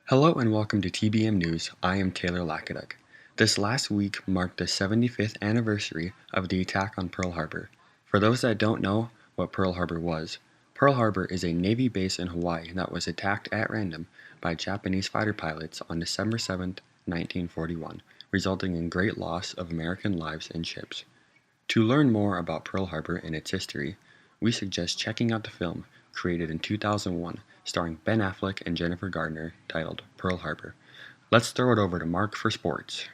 Hello and welcome to TBM News. I am Taylor Lakeduk. This last week marked the 75th anniversary of the attack on Pearl Harbor. For those that don't know what Pearl Harbor was, Pearl Harbor is a Navy base in Hawaii that was attacked at random by Japanese fighter pilots on December 7, 1941, resulting in great loss of American lives and ships. To learn more about Pearl Harbor and its history, we suggest checking out the film created in 2001 starring Ben Affleck and Jennifer Gardner titled Pearl Harbor. Let's throw it over to Mark for sports.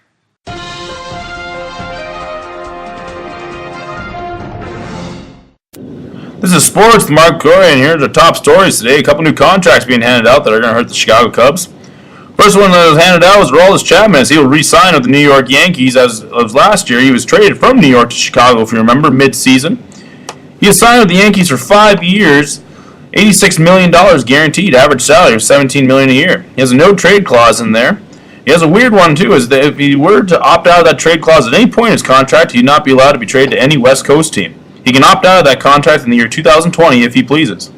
This is Sports with Mark Corey, and here's our top stories today. A couple new contracts being handed out that are going to hurt the Chicago Cubs. First one that was handed out was Aroldis Chapman, as he will re-sign with the New York Yankees. As of last year, he was traded from New York to Chicago, if you remember, mid-season. He is signed with the Yankees for 5 years, $86 million guaranteed, average salary of $17 million a year. He has a no-trade clause in there. He has a weird one, too, is that if he were to opt out of that trade clause at any point in his contract, he would not be allowed to be traded to any West Coast team. He can opt out of that contract in the year 2020 if he pleases.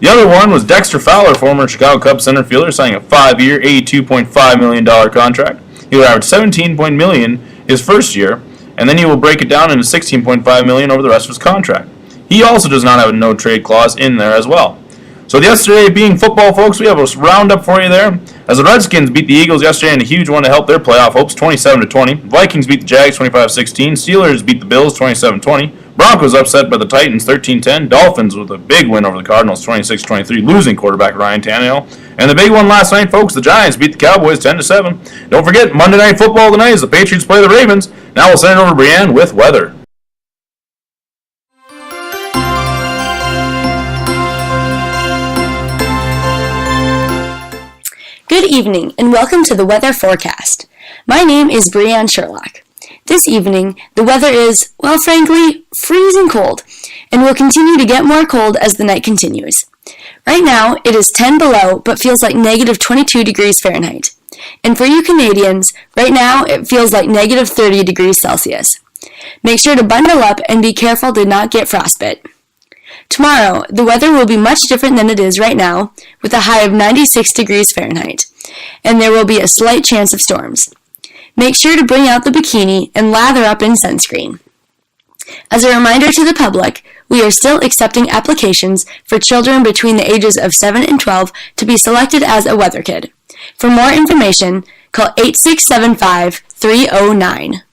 The other one was Dexter Fowler, former Chicago Cubs center fielder, signing a 5-year, $82.5 million contract. He will average $17 million his first year, and then he will break it down into $16.5 million over the rest of his contract. He also does not have a no-trade clause in there as well. So yesterday, being football, folks, we have a roundup for you there. As the Redskins beat the Eagles yesterday in a huge one to help their playoff hopes, 27-20. Vikings beat the Jags 25-16. Steelers beat the Bills 27-20. Broncos upset by the Titans 13-10. Dolphins with a big win over the Cardinals 26-23, losing quarterback Ryan Tannehill. And the big one last night, folks, the Giants beat the Cowboys 10-7. Don't forget, Monday Night Football tonight as the Patriots play the Ravens. Now we'll send it over to Brianne with weather. Good evening and welcome to the weather forecast. My name is Brianne Sherlock. This evening, the weather is, well, frankly, freezing cold and will continue to get more cold as the night continues. Right now, it is 10 below but feels like negative 22 degrees Fahrenheit. And for you Canadians, right now it feels like negative 30 degrees Celsius. Make sure to bundle up and be careful to not get frostbite. Tomorrow, the weather will be much different than it is right now, with a high of 96 degrees Fahrenheit, and there will be a slight chance of storms. Make sure to bring out the bikini and lather up in sunscreen. As a reminder to the public, we are still accepting applications for children between the ages of 7 and 12 to be selected as a weather kid. For more information, call 8675-309.